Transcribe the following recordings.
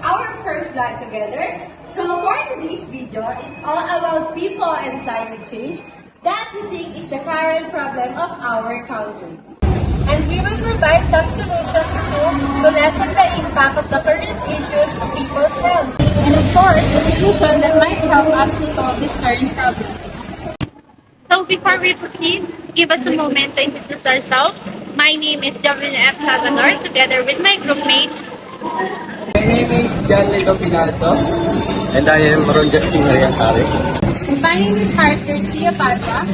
our first vlog together. So for today's video is all about people and climate change that we think is the current problem of our country. And we will provide some solutions to lessen the impact of the current issues to people's health. And of course, a solution that might help us to solve this current problem. So before we proceed, give us a moment to introduce ourselves. My name is Javelin F. Salvador, together with my groupmates. My name is John Lito Pinalto. And I am Ron Justin Ariasares. And my name is Hart Garcia Padua.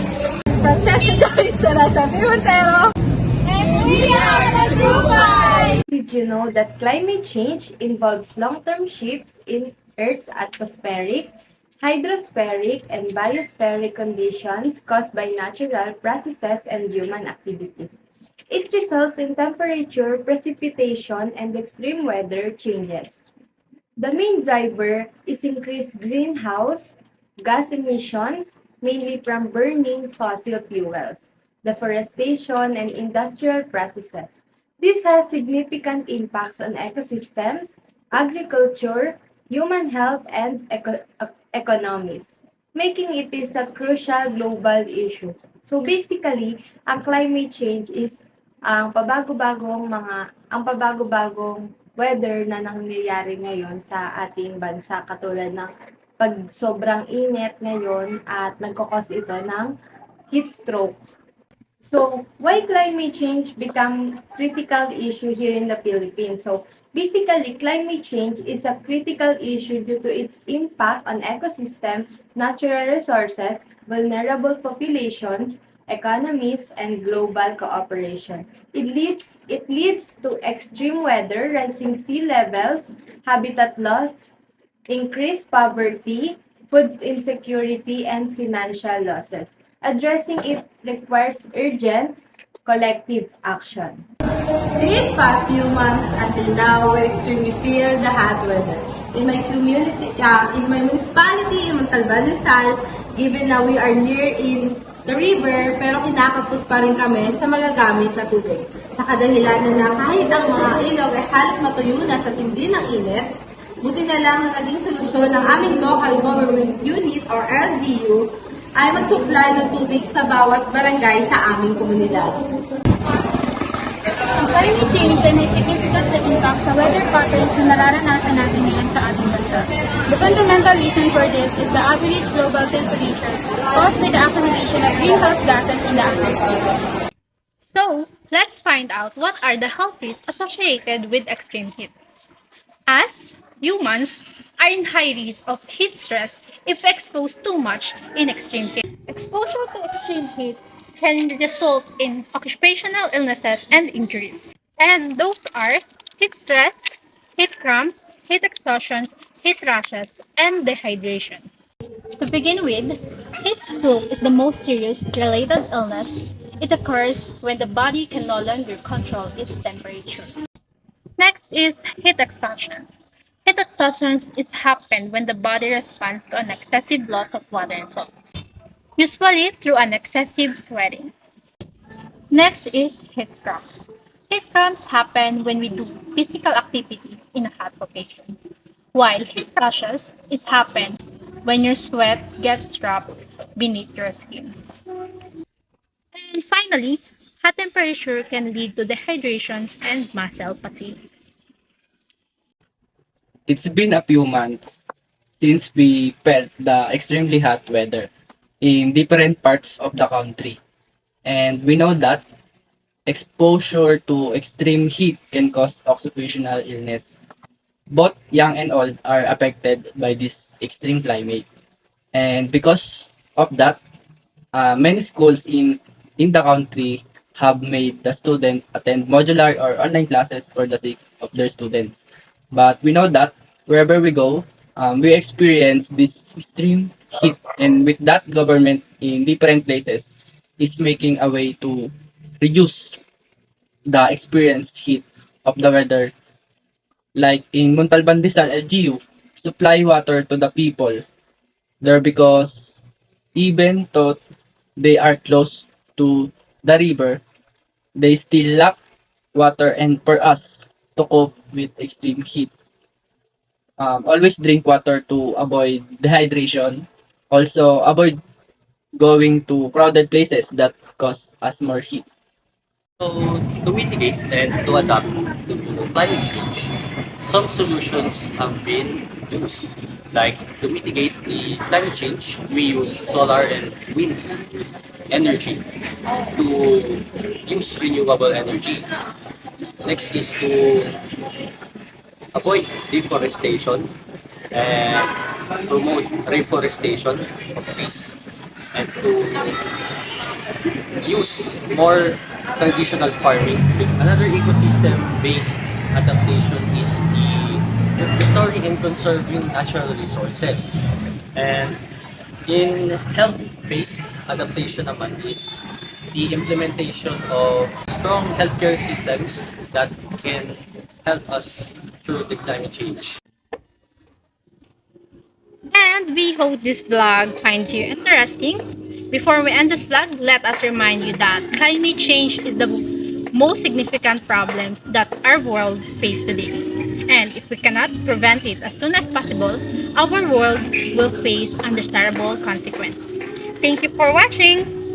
Francesca Joyce Teresa Montero. And we are the Group I! Did you know that climate change involves long-term shifts in Earth's atmospheric, hydrospheric, and biospheric conditions caused by natural processes and human activities? It results in temperature, precipitation, and extreme weather changes. The main driver is increased greenhouse gas emissions, mainly from burning fossil fuels, deforestation, and industrial processes. This has significant impacts on ecosystems, agriculture, human health, and economies, making it is a crucial global issue. So basically, ang climate change is ang pabago-bagong weather na nangyayari ngayon sa ating bansa, katulad ng pag sobrang init ngayon at nagkakos ito ng heat stroke. So, why climate change become critical issue here in the Philippines? So, basically, climate change is a critical issue due to its impact on ecosystem, natural resources, vulnerable populations, economies, and global cooperation. It leads to extreme weather, rising sea levels, habitat loss, increased poverty, food insecurity, and financial losses. Addressing it requires urgent collective action. These past few months until now, we extremely feel the hot weather. In my community, in my municipality, in Montalban, Rizal, given na we are near in the river, pero kinakapos pa rin kami sa magagamit na tubig. Sa kadahilanan na kahit ang mga ilog ay halos matuyo na sa tindi ng init, buti na lang na naging solusyon ng aming local government unit or LGU ay mag-supply ng tubig sa bawat barangay sa aming komunidad. Ang climate change ay may significant na impact sa weather patterns na nararanasan natin ngayon sa ating bansa. The fundamental reason for this is the average global temperature caused by the accumulation of greenhouse gases in the atmosphere. So, let's find out what are the health risks associated with extreme heat. As humans are in high risk of heat stress if exposed too much in extreme heat. Exposure to extreme heat can result in occupational illnesses and injuries. And those are heat stress, heat cramps, heat exhaustion, heat rashes, and dehydration. To begin with, heat stroke is the most serious related illness. It occurs when the body can no longer control its temperature. Next is heat exhaustion. Heat exhaustion is happen when the body responds to an excessive loss of water and salt, usually through an excessive sweating. Next is heat cramps. Heat cramps happen when we do physical activities in a hot location, while heat rashes is happen when your sweat gets trapped beneath your skin. And finally, hot temperature can lead to dehydrations and muscle fatigue. It's been a few months since we felt the extremely hot weather in different parts of the country. And we know that exposure to extreme heat can cause occupational illness. Both young and old are affected by this extreme climate. And because of that, many schools in the country have made the students attend modular or online classes for the sake of their students. But we know that wherever we go, we experience this extreme heat, and with that, government in different places is making a way to reduce the experienced heat of the weather. Like in Montalban Rizal LGU, supply water to the people there because even though they are close to the river, they still lack water and for us to cope with extreme heat. Always drink water to avoid dehydration. Also, avoid going to crowded places that cause us more heat. So, to mitigate and to adapt to climate change, some solutions have been used. Like to mitigate the climate change, we use solar and wind energy to use renewable energy. Next is to avoid deforestation and promote reforestation of trees and to use more traditional farming. Another ecosystem-based adaptation is the restoring and conserving natural resources. And in health-based adaptation naman is the implementation of strong healthcare systems that can help us through the climate change. And we hope this vlog finds you interesting. Before we end this vlog, let us remind you that climate change is the most significant problems that our world faces today. And if we cannot prevent it as soon as possible, our world will face undesirable consequences. Thank you for watching!